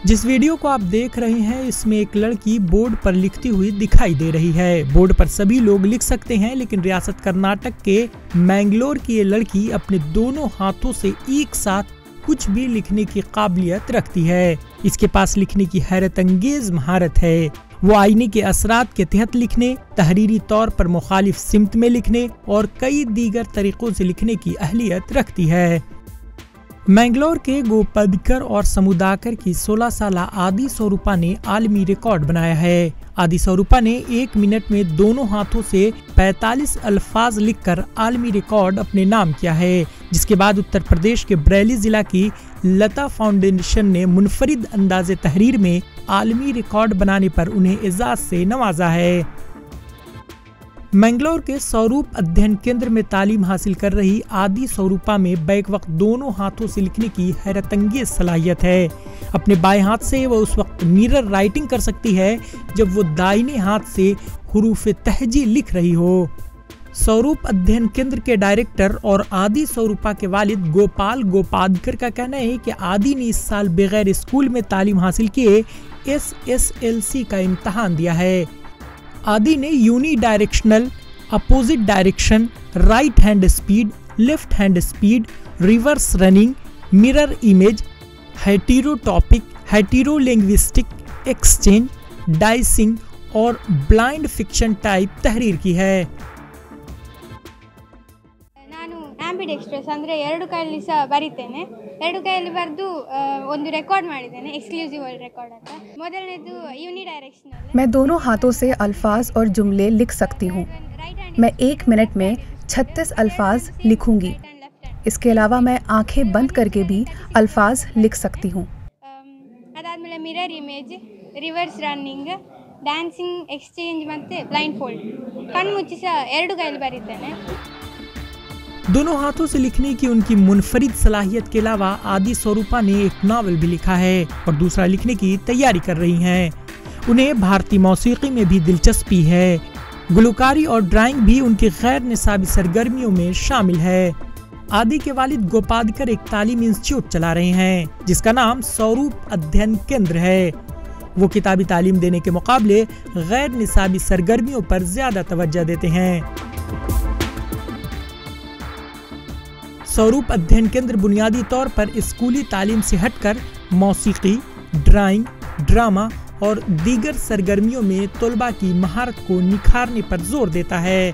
जिस वीडियो को आप देख रहे हैं इसमें एक लड़की बोर्ड पर लिखती हुई दिखाई दे रही है। बोर्ड पर सभी लोग लिख सकते हैं, लेकिन रियासत कर्नाटक के मैंगलोर की ये लड़की अपने दोनों हाथों से एक साथ कुछ भी लिखने की काबिलियत रखती है। इसके पास लिखने की हैरत अंगेज महारत है। वो आईने के असरात के तहत लिखने, तहरीरी तौर पर मुखालिफ सिमत में लिखने और कई दीगर तरीकों से लिखने की अहलियत रखती है। मैंगलोर के गोपादकर और समुदाकर की 16 साला आदि स्वरूपा ने आलमी रिकॉर्ड बनाया है। आदि स्वरूपा ने 1 मिनट में दोनों हाथों से 45 अल्फाज लिखकर आलमी रिकॉर्ड अपने नाम किया है, जिसके बाद उत्तर प्रदेश के बरेली जिला की लता फाउंडेशन ने मुनफरिद अंदाज़े तहरीर में आलमी रिकॉर्ड बनाने पर उन्हें एजाज से नवाजा है। मैंगलोर के स्वरूप अध्ययन केंद्र में तालीम हासिल कर रही आदि स्वरूपा में बैक वक्त दोनों हाथों से लिखने की हैरतअंगेज सलाहियत है। अपने बाएं हाथ से वह उस वक्त मिरर राइटिंग कर सकती है जब वो दाहिने हाथ से हुरूफ तहजी लिख रही हो। स्वरूप अध्ययन केंद्र के डायरेक्टर और आदि स्वरूपा के वालिद गोपाल गोपादकर का कहना है कि आदि ने इस साल बगैर स्कूल में तालीम हासिल किए SSLC का इम्तहान दिया है। आदि ने unidirectional, opposite direction, right hand speed, left hand speed, reverse running, mirror image, heterotopic, heterolinguistic exchange, dicing और ब्लाइंड फिक्शन टाइप तहरीर की है। ಆಂಬಿಡೆಕ್ಸ್ಟ್ರಸ್ ಅಂದರೆ ಎರಡು ಕೈಯಲ್ಲಿ ಸಹ ಬರಿತೇನೆ। ಎರಡು ಕೈಯಲ್ಲಿ ಬರೆದು ಒಂದು ರೆಕಾರ್ಡ್ ಮಾಡಿದ್ದೇನೆ, ಎಕ್ಸ್ಕ್ಲೂಸಿವ್ ವರ್ಲ್ಡ್ ರೆಕಾರ್ಡ್ ಅಂತ। ಮೊದಲನೇದು यूनिडायरेक्शनल। मैं दोनों हाथों से अल्फाज और जुमले लिख सकती हूँ। मैं 1 मिनट में 36 अल्फाज लिखूंगी। इसके अलावा मैं आंखें बंद करके भी अल्फाज लिख सकती हूँ। ಅದಾದಮೇಲೆ mirror image, reverse running, dancing exchange ಮತ್ತು ಬ್ಲೈಂಡ್ ಫೋಲ್ಡ್। ಕಣ್ಮುಚ್ಚಿ ಸಹ ಎರಡು ಕೈಯಲ್ಲಿ ಬರಿತೇನೆ। दोनों हाथों से लिखने की उनकी मुनफरिद सलाहियत के अलावा आदि स्वरूपा ने एक नावल भी लिखा है और दूसरा लिखने की तैयारी कर रही हैं। उन्हें भारतीय मौसीकी में भी दिलचस्पी है। गुलकारी और ड्राइंग भी उनकी गैर निसाबी सरगर्मियों में शामिल है। आदि के वालिद गोपादकर एक तालीमी इंस्टीट्यूट चला रहे हैं जिसका नाम स्वरूप अध्ययन केंद्र है। वो किताबी तालीम देने के मुकाबले गैर निसाबी सरगर्मियों पर ज्यादा तवज्जो देते हैं। स्वरूप अध्ययन केंद्र बुनियादी तौर पर स्कूली तालीम से हटकर मौसीकी, ड्राइंग, ड्रामा और दीगर सरगर्मियों में तलबा की महारत को निखारने पर जोर देता है।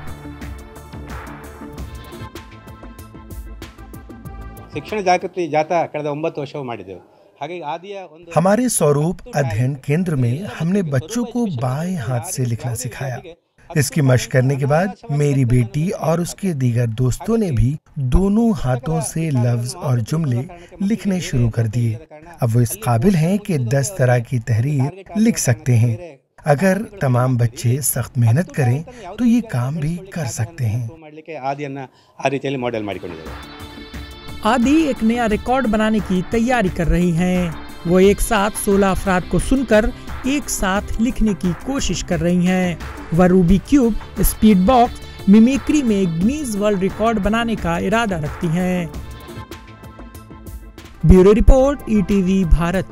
ಶಿಕ್ಷಣ ಜಾಗೃತಿ ಜಾಥಾ ಕಳೆದ 9 ವರ್ಷವೂ ಮಾಡಿದೆವು। हमारे स्वरूप अध्ययन केंद्र में हमने बच्चों को बाएं हाथ से लिखना सिखाया। इसकी मशक करने के बाद मेरी बेटी और उसके दीगर दोस्तों ने भी दोनों हाथों से लफ्ज और जुमले लिखने शुरू कर दिए। अब वो इस काबिल हैं कि 10 तरह की तहरीर लिख सकते हैं। अगर तमाम बच्चे सख्त मेहनत करें तो ये काम भी कर सकते हैं। आदि एक नया रिकॉर्ड बनाने की तैयारी कर रही हैं। वो एक साथ 16 अफराद को सुनकर एक साथ लिखने की कोशिश कर रही हैं। वह Ruby cube, speed box, mimicry में गिनीज वर्ल्ड रिकॉर्ड बनाने का इरादा रखती हैं। Bureau report, ETV Bharat.